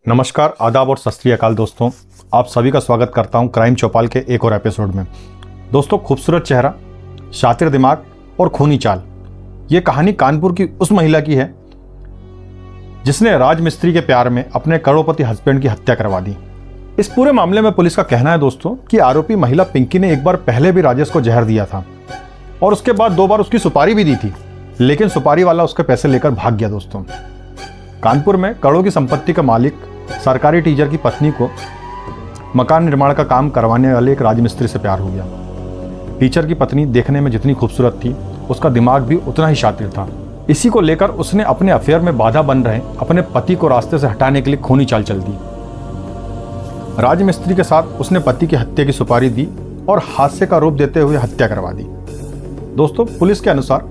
नमस्कार, आदाब और सत श्री अकाल दोस्तों। आप सभी का स्वागत करता हूं क्राइम चौपाल के एक और एपिसोड में। दोस्तों, खूबसूरत चेहरा, शातिर दिमाग और खूनी चाल, ये कहानी कानपुर की उस महिला की है जिसने राजमिस्त्री के प्यार में अपने करोड़पति हस्बैंड की हत्या करवा दी। इस पूरे मामले में पुलिस का कहना है दोस्तों कि आरोपी महिला पिंकी ने एक बार पहले भी राजेश को जहर दिया था और उसके बाद 2 बार उसकी सुपारी भी दी थी, लेकिन सुपारी वाला उसके पैसे लेकर भाग गया। दोस्तों, कानपुर में करोड़ों की संपत्ति का मालिक सरकारी टीचर की पत्नी को मकान निर्माण का काम करवाने वाले एक राजमिस्त्री से प्यार हो गया। टीचर की पत्नी देखने में जितनी खूबसूरत थी, उसका दिमाग भी उतना ही शातिर था। इसी को लेकर उसने अपने अफेयर में बाधा बन रहे अपने पति को रास्ते से हटाने के लिए खूनी चाल चल दी। राजमिस्त्री के साथ उसने पति की हत्या की सुपारी दी और हादसे का रूप देते हुए हत्या करवा दी। दोस्तों, पुलिस के अनुसार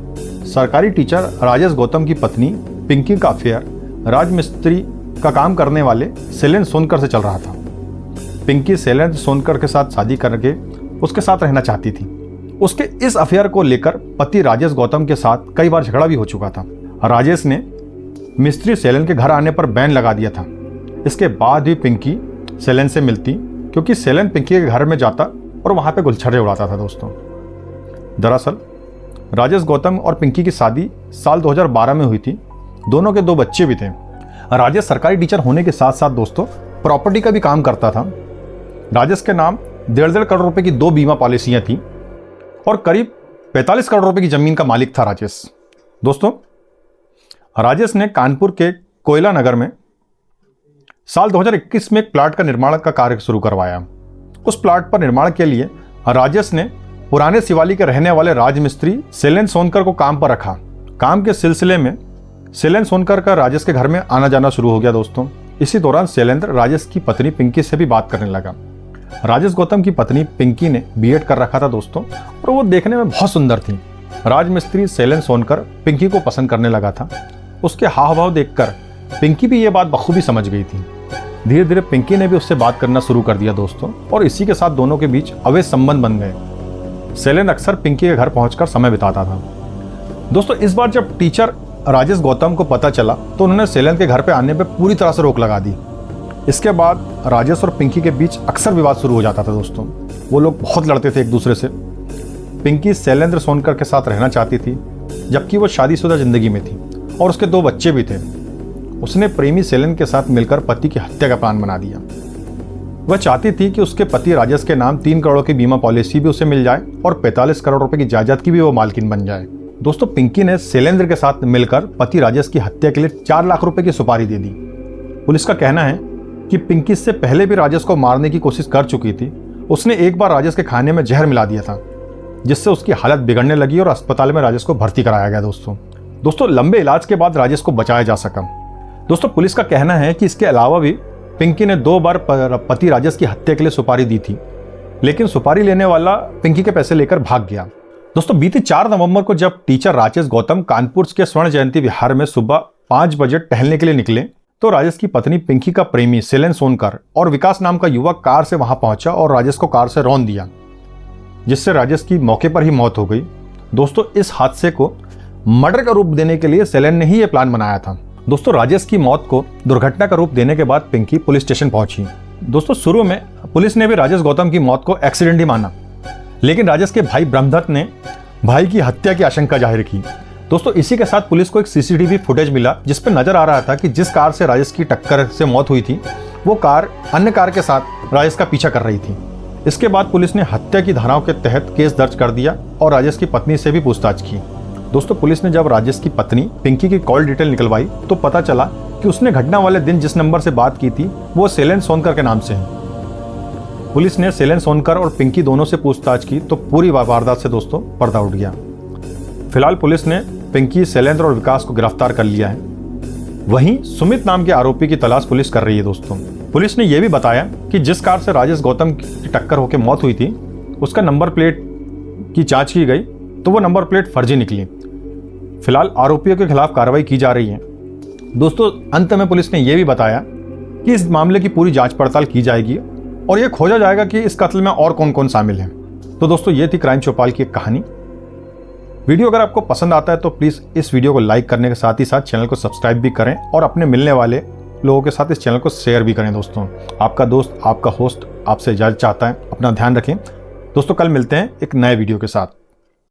सरकारी टीचर राजेश गौतम की पत्नी पिंकी का अफेयर राजमिस्त्री का काम करने वाले शैलेंद्र सोनकर से चल रहा था। पिंकी शैलेंद्र सोनकर के साथ शादी करके उसके साथ रहना चाहती थी। उसके इस अफेयर को लेकर पति राजेश गौतम के साथ कई बार झगड़ा भी हो चुका था। राजेश ने मिस्त्री शैलेंद्र के घर आने पर बैन लगा दिया था। इसके बाद भी पिंकी शैलेंद्र से मिलती, क्योंकि शैलेंद्र पिंकी के घर में जाता और वहां पे गुलछर्रे उड़ाता था। दोस्तों, दरअसल राजेश गौतम और पिंकी की शादी साल 2012 में हुई थी। दोनों के 2 बच्चे भी थे। राजेश सरकारी टीचर होने के साथ साथ दोस्तों प्रॉपर्टी का भी काम करता था। राजेश के नाम 1.5 करोड़ रुपए की 2 बीमा पॉलिसियां थी और करीब 45 करोड़ रुपए की जमीन का मालिक था राजेश। दोस्तों, राजेश ने कानपुर के कोयला नगर में साल 2021 में एक प्लाट का निर्माण का कार्य शुरू करवाया। उस प्लाट पर निर्माण के लिए राजेश ने पुराने शिवाली के रहने वाले राजमिस्त्री शैलेंद्र सोनकर को काम पर रखा। काम के सिलसिले में शैलेंद्र सोनकर का राजेश के घर में आना जाना शुरू हो गया। दोस्तों, इसी दौरान शैलेंद्र राजेश की पत्नी पिंकी से भी बात करने लगा। राजेश गौतम की पत्नी पिंकी ने बीएड कर रखा था दोस्तों, और वो देखने में बहुत सुंदर थी। राजमिस्त्री शैलेंद्र सोनकर पिंकी को पसंद करने लगा था। उसके हाव भाव देखकर पिंकी भी ये बात बखूबी समझ गई थी। धीरे धीरे पिंकी ने भी उससे बात करना शुरू कर दिया दोस्तों, और इसी के साथ दोनों के बीच अवैध संबंध बन गए। शैलेंद्र अक्सर पिंकी के घर पहुंचकर समय बिताता था। दोस्तों, इस बार जब टीचर राजेश गौतम को पता चला तो उन्होंने शैलेंद्र के घर पे आने पे पूरी तरह से रोक लगा दी। इसके बाद राजेश और पिंकी के बीच अक्सर विवाद शुरू हो जाता था। दोस्तों, वो लोग बहुत लड़ते थे एक दूसरे से। पिंकी शैलेंद्र सोनकर के साथ रहना चाहती थी, जबकि वो शादीशुदा जिंदगी में थी और उसके 2 बच्चे भी थे। उसने प्रेमी शैलेंद्र के साथ मिलकर पति की हत्या का प्लान बना दिया। वह चाहती थी कि उसके पति राजेश के नाम 3 करोड़ की बीमा पॉलिसी भी उसे मिल जाए और 45 करोड़ रुपए की जायदाद की भी वो मालकिन बन जाए। दोस्तों, पिंकी ने शैलेंद्र के साथ मिलकर पति राजेश की हत्या के लिए 4 लाख रुपए की सुपारी दे दी। पुलिस का कहना है कि पिंकी इससे पहले भी राजेश को मारने की कोशिश कर चुकी थी। उसने एक बार राजेश के खाने में जहर मिला दिया था, जिससे उसकी हालत बिगड़ने लगी और अस्पताल में राजेश को भर्ती कराया गया। दोस्तों, लंबे इलाज के बाद राजेश को बचाया जा सका। दोस्तों, पुलिस का कहना है कि इसके अलावा भी पिंकी ने 2 बार पति राजेश की हत्या के लिए सुपारी दी थी, लेकिन सुपारी लेने वाला पिंकी के पैसे लेकर भाग गया। दोस्तों, बीती 4 नवंबर को जब टीचर राजेश गौतम कानपुर के स्वर्ण जयंती विहार में सुबह 5 बजे टहलने के लिए निकले तो राजेश की पत्नी पिंकी का प्रेमी शैलेंद्र सोनकर और विकास नाम का युवक कार से वहां पहुंचा और राजेश को कार से रौंद दिया, जिससे राजेश की मौके पर ही मौत हो गई। दोस्तों, इस हादसे को मर्डर का रूप देने के लिए शैलेंद्र ने ही यह प्लान बनाया था। दोस्तों, राजेश की मौत को दुर्घटना का रूप देने के बाद पिंकी पुलिस स्टेशन पहुंची। दोस्तों, शुरू में पुलिस ने भी राजेश गौतम की मौत को एक्सीडेंट ही माना, लेकिन राजेश के भाई ब्रह्मदत्त ने भाई की हत्या की आशंका जाहिर की। दोस्तों, इसी के साथ पुलिस को एक सीसीटीवी फुटेज मिला, जिस पर नजर आ रहा था कि जिस कार से राजेश की टक्कर से मौत हुई थी, वो कार अन्य कार के साथ राजेश का पीछा कर रही थी। इसके बाद पुलिस ने हत्या की धाराओं के तहत केस दर्ज कर दिया और राजेश की पत्नी से भी पूछताछ की। दोस्तों, पुलिस ने जब राजेश की पत्नी पिंकी की कॉल डिटेल निकलवाई तो पता चला कि उसने घटना वाले दिन जिस नंबर से बात की थी वो शैलेंद्र सोनकर के नाम से है। पुलिस ने शैलेंद्र सोनकर और पिंकी दोनों से पूछताछ की तो पूरी वारदात से दोस्तों पर्दा उठ गया। फिलहाल पुलिस ने पिंकी, शैलेंद्र और विकास को गिरफ्तार कर लिया है। वहीं सुमित नाम के आरोपी की तलाश पुलिस कर रही है। दोस्तों, पुलिस ने यह भी बताया कि जिस कार से राजेश गौतम की टक्कर होकर मौत हुई थी, उसका नंबर प्लेट की जांच की गई तो वो नंबर प्लेट फर्जी निकली। फिलहाल आरोपियों के खिलाफ कार्रवाई की जा रही है। दोस्तों, अंत में पुलिस ने यह भी बताया कि इस मामले की पूरी जांच पड़ताल की जाएगी और यह खोजा जाएगा कि इस कत्ल में और कौन कौन शामिल है। तो दोस्तों, ये थी क्राइम चौपाल की एक कहानी। वीडियो अगर आपको पसंद आता है तो प्लीज़ इस वीडियो को लाइक करने के साथ ही साथ चैनल को सब्सक्राइब भी करें और अपने मिलने वाले लोगों के साथ इस चैनल को शेयर भी करें। दोस्तों, आपका दोस्त, आपका होस्ट आपसे इजाज़त चाहता है। अपना ध्यान रखें दोस्तों, कल मिलते हैं एक नए वीडियो के साथ।